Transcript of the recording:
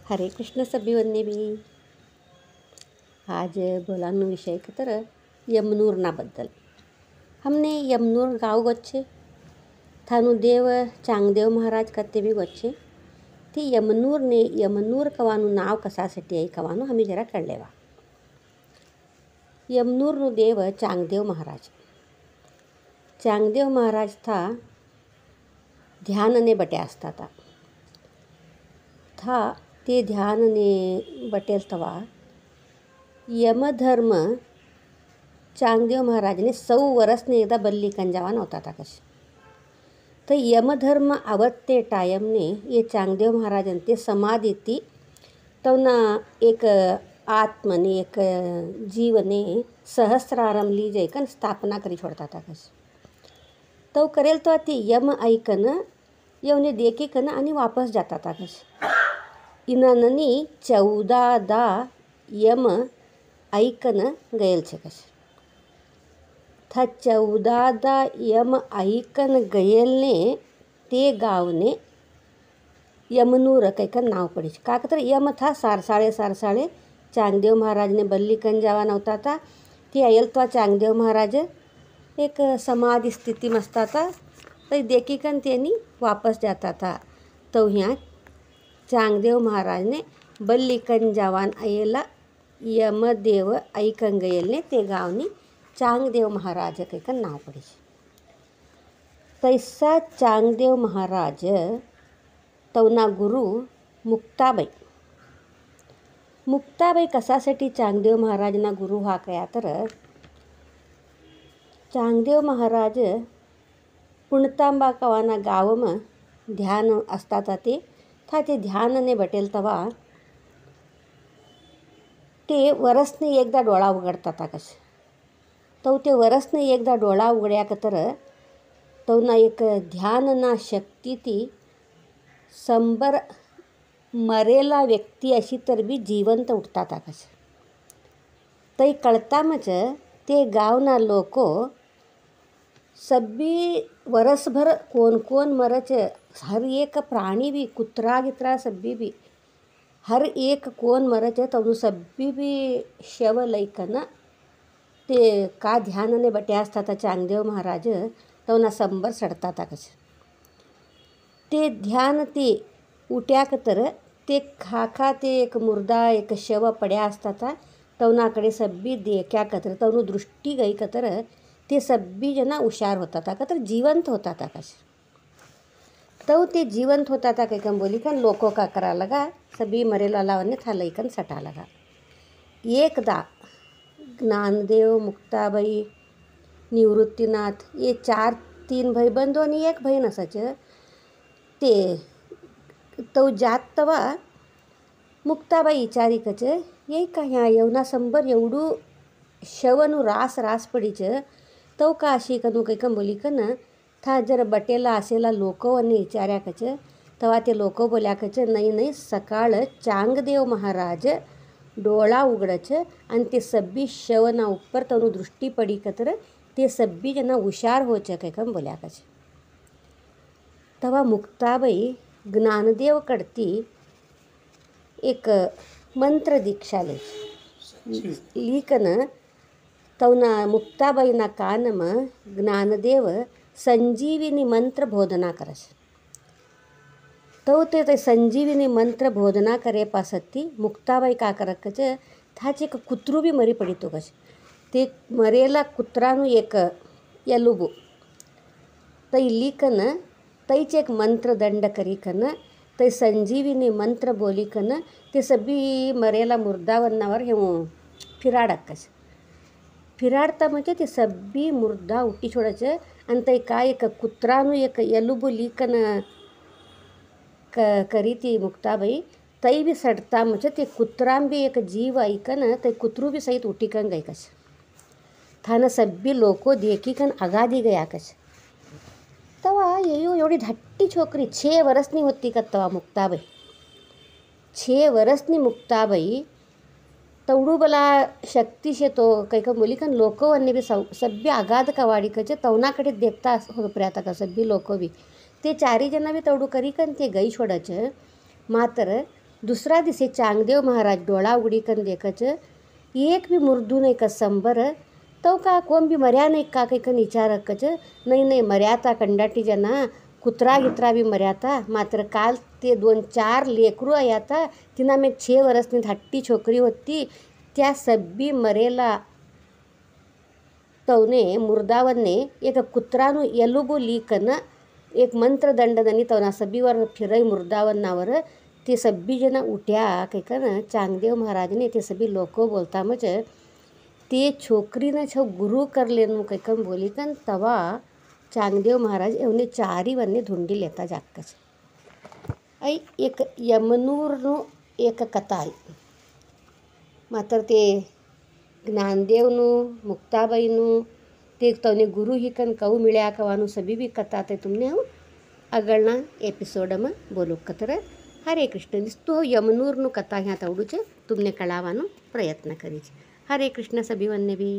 हरे कृष्ण सभी वन्य भी आज बोलानो विषय की तरह यमनूरना बद्दल हमने यमनूर गाव गोच्छे थानु देव चांगदेव महाराज कत्ते भी गोच्छे ती यमनूरने यमनूर कवानु नाव कशासाठी आहे कवानु हमी जरा कळलेवा. यमनूरनु देव चांगदेव महाराज था ध्यानने बटे असता था ते ध्यानने बटेल तवा यमधर्म चांगदेव महाराजने 100 वर्षने एकदा बल्ली कंजावा नव्हता था कश तर यमधर्म आवत्ते टायमने ये चांगदेव महाराजन ते समाधी ती तवना एक आत्मने एक जीवने सहस्रारम लीजे कन स्थापना करी छोड़ता था कश तो करेल तो ती यम ऐकन येवने देखी कन आणि वापस जाता था कश इनाननी 14दा यम ऐकन गयल छे कश था 14दा यम ऐकन गयेलने ते गावने यमनूर कैकन नाव पड़ी छे. का तर यम था सारसाळे चांगदेव महाराजने बल्ली कंजावा नव्हता था ते आयल तो चांगदेव महाराज एक समाधि स्थिति में असता था तो देखी कन तेनी वापस जाता था. तो यहाँ चांगदेव महाराजने बल्ली कंजावान आयेला यमदेव ऐकन गयेलने ते गावनी चांगदेव महाराज कैकन नाव पड़ी छे. तैसा चांगदेव महाराज तवना गुरु मुक्ताबाई कशासाठी चांगदेव महाराजना गुरु हा कया तर चांगदेव महाराज पुणतांबा कवाना गावमा ध्यान असता ते था ते ध्यानने बटेल तवा ते वरसने एकदा डोळा उघडता था कश तो ते वरसने एकदा डोळा उघड्या तर तवना एक ध्यानना शक्ती ती 100 मरेला व्यक्ती अशी तर भी जिवंत उठता था कश तई कळतामच ते गावना लोको सभी वरसभर कोण मरच हर एक प्राणी भी कुत्रा गित्रा सभी भी हर एक कोण मरच तवनु सभी भी शव लैकन ते का ध्यानने बटे असता था चांगदेव महाराज तवना 100 सडता था कश ते ध्यान ते उट्याक तर ते खाखा ते एक मुर्दा एक शव पड्या असता था तवनाकडे सभी देखा कतर तवनु दृष्टी गई कतर ते सभी जना हुशार होता था कतर जीवंत होता था कश तो ते जीवंत होता था कैकम बोली कन लोको का करा लगा सभी मरेला लावने था लैकन सटा लगा. एकदा ज्ञानदेव मुक्ताबाई निवृत्तीनाथ ये 3 भाईबंधो आणि एक बहीण असाच ते तो जात तवा मुक्ताबाई विचारी कच ये का ह्या येवना 100 एवढू शवनु रास पडीच तो का अशी कनु कैकम बोली कन था जर बटेला असेला लोको आणि विचार्या कच तवा ते लोको बोल्या कच नाही सकाळ चांगदेव महाराज डोळा उघडच आणि ते सभी शवना ऊपर तनु दृष्टी पडी कतर ते सभी जना हुशार होच कैकम बोल्या कच. तवा मुक्ताबाई ज्ञानदेव कडती एक मंत्र दीक्षा लीकन तवना मुक्ताबाईना कानमा ज्ञानदेव संजीविनी मंत्र बोधना करस. तो ते संजीविनी मंत्र बोधना करे पासती मुक्ताबाई का करत कच थाच एक कुत्रू भी मरी पड़ी तो कश ते मरेला कुत्रानु एक यलुबु तई लीकन तईच एक मंत्र दंड करी कन ते संजीविनी मंत्र बोली कन ते सभी मरेला मुर्दावन्नावर हे फिराडक कश फिराडता म्हणजे ते सभी मुर्दा उठी छोडायचं आणि ते काय एक कुत्रानु एक यलुबु लीकन करी ती मुक्ताबाई तई भी सडता म्हणजे ते कुत्राम भी एक जीव ऐकन ते कुत्रू भी सहित उठीकन गई कश थाना सभी लोको देखी कन आगादी गया कश. तवा येयो एवढी धाट्टी छोकरी 6 वर्षनी होती का तवा मुक्ताबाई 6 वर्षनी मुक्ताबाई तवडू बला शक्ती शे तो कैक बोली कन लोको अन्य भी सभ्य आगाध कवाडी कचे तवनाकडे देखता हो प्रयाता का सभी लोको भी ते 4 जना भी तवडू करी कन ते गई छोडच मात्र दूसरा दिसे चांगदेव महाराज डोळा उघडी कन देखच एक भी मुर्दू नहीं का संबर तो का कोण भी मर्या नहीं का कन विचारकच नहीं मर्याता कंडाटी जना कुत्रा गित्रा भी मर्याता मात्र काल ते 2-4 लेकरू आयाता तिना में 6 वर्षनी धाट्टी छोकरी होती त्या सब्बी मरेला तवने मुर्दावन्ने एक कुत्रानु एलुबु लीकन एक मंत्र दंडदनी तवना सब्बीवर फिरई मुर्दावन्नावर ते सब्बी जना उठ्या कैकन चांगदेव महाराजने ते सभी लोको बोलता मच ते छोकरीनं छो गुरु कर लेनु कैकन बोलिकन तवा चांगदेव महाराज एवने 4 वन्ने धुंडी लेता जाक्कच आई एक यमनूरनु एक कथा आई मात्र ते ज्ञानदेवनु मुक्ताबाईनु ते तवने गुरु हिकन कहू मिळ्या कवानु सभी भी कथा ते तुमने हूँ अगळना एपिसोड में बोलो कतर हरे कृष्ण तो यमनूरनु कथा ह्या तवडू तुमने कळावानो प्रयत्न करी हरे कृष्ण सभी वन्ने भी।